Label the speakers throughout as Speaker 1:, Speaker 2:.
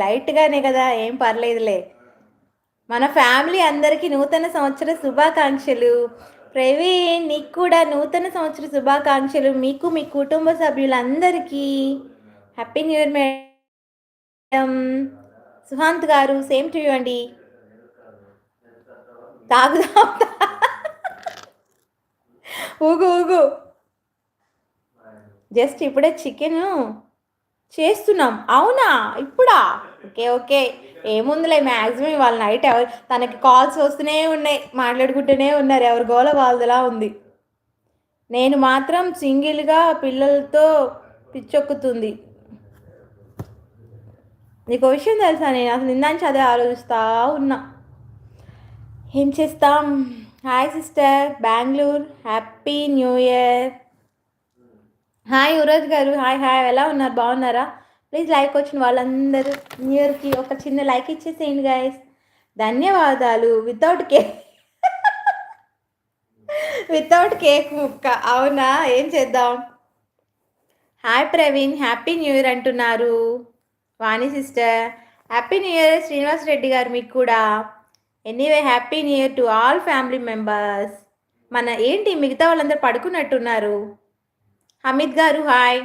Speaker 1: లైట్గానే కదా, ఏం పర్లేదులే. మన ఫ్యామిలీ అందరికీ నూతన సంవత్సర శుభాకాంక్షలు. ప్రవీణ్, నీకు కూడా నూతన సంవత్సర శుభాకాంక్షలు. మీకు మీ కుటుంబ సభ్యులందరికీ హ్యాపీ న్యూ ఇయర్ మేడం. సుహాంత్ గారు సేమ్ టు యూ అండి. తాగుదాం. ఊగు ఊగు. జస్ట్ ఇప్పుడే చికెన్ చేస్తున్నాం. అవునా, ఇప్పుడా? Okay okay. ఏముందిలే, మ్యాక్సిమం వాళ్ళ నైట్ ఎవరు తనకి కాల్స్ వస్తూనే ఉన్నాయి, మాట్లాడుకుంటూనే ఉన్నారు, ఎవరి గోల వాళ్ళదిలా ఉంది. నేను మాత్రం సింగిల్గా పిల్లలతో పిచ్చొక్కుతుంది. నీకు విషయం తెలుసా, నేను అసలు నిందాంచి అదే ఆలోచిస్తా ఉన్నా. ఏం చేస్తాం. Hi sister, Bengaluru, happy new year. Hi Yuvraj గారు, హాయ్ హాయ్, ఎలా ఉన్నారు, బాగున్నారా? ప్లీజ్ లైక్ వచ్చిన వాళ్ళందరూ న్యూ ఇయర్కి ఒక చిన్న లైక్ ఇచ్చేసేయండి గైస్. ధన్యవాదాలు. వితౌట్ కేక్, వితౌట్ కేక్ ముక్క. అవునా, ఏం చేద్దాం. Hi Praveen, happy new year అంటున్నారు. Vani sister, happy new year. Srinivas Reddy garu మీకు కూడా. Anyway happy new year to all family members. మన ఏంటి మిగతా వాళ్ళందరూ పడుకున్నట్టున్నారు. హమీద్ గారు హాయ్.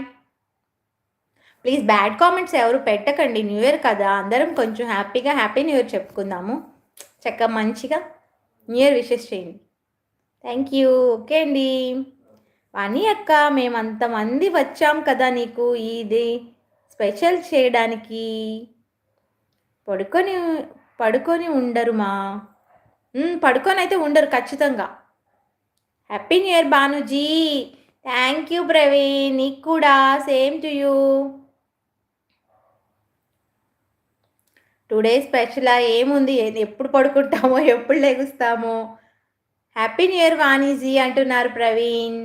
Speaker 1: ప్లీజ్ బ్యాడ్ కామెంట్స్ ఎవరు పెట్టకండి, న్యూ ఇయర్ కదా, అందరం కొంచెం హ్యాపీగా హ్యాపీ న్యూ ఇయర్ చెప్పుకుందాము. చక్కగా మంచిగా న్యూ ఇయర్ విషెస్ చేయండి. Thank you. ఓకే అండి. వాణి అక్క, మేమంతమంది వచ్చాం కదా నీకు ఇది స్పెషల్ చేయడానికి. పడుకొని పడుకొని ఉండరు మా పడుకొని అయితే ఉండరు ఖచ్చితంగా. Happy new year Bhanuji. Thank you Praveen, నీకు కూడా సేమ్ టు యూ. టుడే స్పెషలా ఏముంది, ఎప్పుడు పడుకుంటామో ఎప్పుడు లెగుస్తామో. హ్యాపీ న్యూ ఇయర్ వాణిజీ అంటున్నారు Praveen.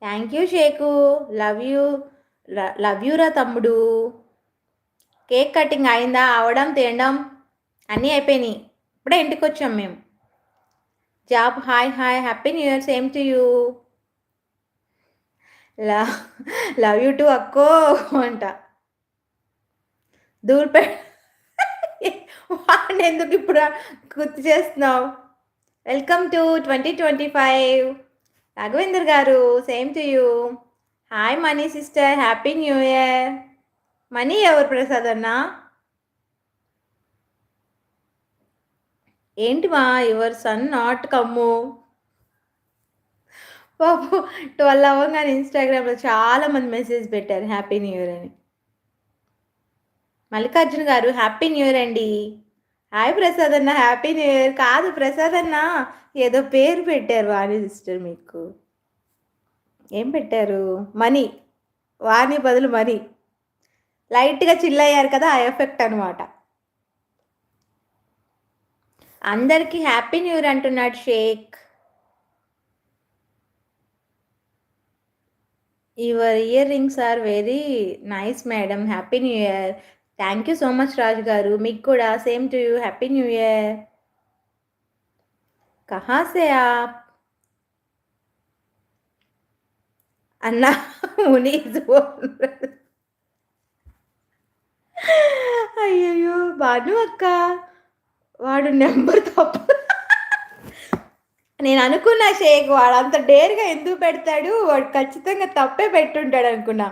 Speaker 1: Thank you Sheikh, love you, love యూరా తమ్ముడు. కేక్ కటింగ్ అయిందా? అవడం తినడం అన్నీ అయిపోయినాయి, ఇప్పుడే ఇంటికి వచ్చాం మేము. Job hi hi, happy new year same to you. Love you to అక్కో అంట. దూల్పే వాడిని ఎందుకు ఇప్పుడు గుర్తు చేస్తున్నావు. వెల్కమ్ టు 2025 రాఘవేందర్ గారు, same to you. Hi money sister, happy new year. Money ఎవరు ప్రసాద్ అన్న? ఏంటి మా యువర్ సన్ నాట్ కమ్ము. బాబు 12 అవ్వగానే ఇన్స్టాగ్రామ్లో చాలామంది మెసేజ్ పెట్టారు హ్యాపీ న్యూ ఇయర్ అని. మల్లికార్జున గారు హ్యాపీ న్యూ ఇయర్ అండి. హాయ్ ప్రసాద్ అన్న, హ్యాపీ న్యూ ఇయర్. కాదు ప్రసాద్ అన్న, ఏదో పేరు పెట్టారు వాణి సిస్టర్ మీకు. ఏం పెట్టారు? మనీ. వాణి బదులు మనీ. లైట్గా చిల్ అయ్యారు కదా, ఆ ఎఫెక్ట్ అనమాట. అందరికీ హ్యాపీ న్యూ ఇయర్ అంటున్నాడు Sheikh. Your earrings are very nice madam, happy new year. Thank you so much Raju garu, మీకు కూడా same to you, happy new year. కహా సే ఆప్ అన్నా మునీజ్ అయ్యయ్యో భాను అక్క, వాడు నెంబర్ తప్పు. నేను అనుకున్నా షేక్ వాడు అంత డేర్గా ఎందుకు పెడతాడు, వాడు ఖచ్చితంగా తప్పే పెట్టుంటాడు అనుకున్నా.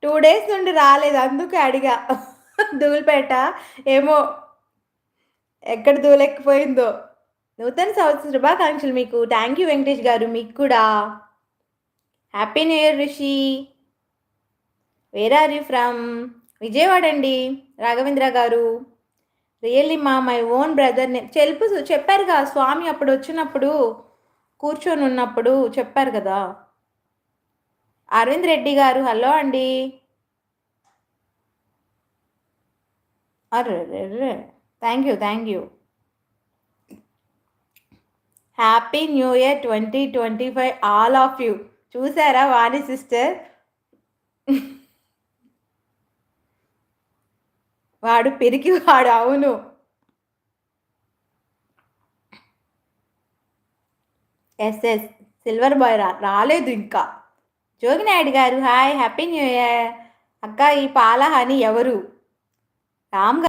Speaker 1: 2 days నుండి రాలేదు, అందుకే అడిగా. ధూళిపేట ఏమో, ఎక్కడ ధూళెక్కిపోయిందో. నూతన సంవత్సర శుభాకాంక్షలు మీకు. థ్యాంక్ యూ వెంకటేష్ గారు, మీకు కూడా happy new year Rishi. Where are you from? Vijayawada అండి రాఘవేంద్ర గారు. రియల్లీ మా మై ఓన్ బ్రదర్ని చెప్పారుగా స్వామి అప్పుడు వచ్చినప్పుడు, కూర్చొని ఉన్నప్పుడు చెప్పారు కదా. అరవింద్ రెడ్డి గారు హలో అండి. Array thank you thank you. Happy new year 2025 all of you. చూసారా వాణి సిస్టర్, వాడు పెరిగి వాడు. అవును, ఎస్ఎస్ సిల్వర్ బాయ్ రాలేదు ఇంకా. జోగినాయుడు గారు హాయ్, హ్యాపీ న్యూ ఇయర్. అక్క ఈ పాల హనీ ఎవరు? రామ్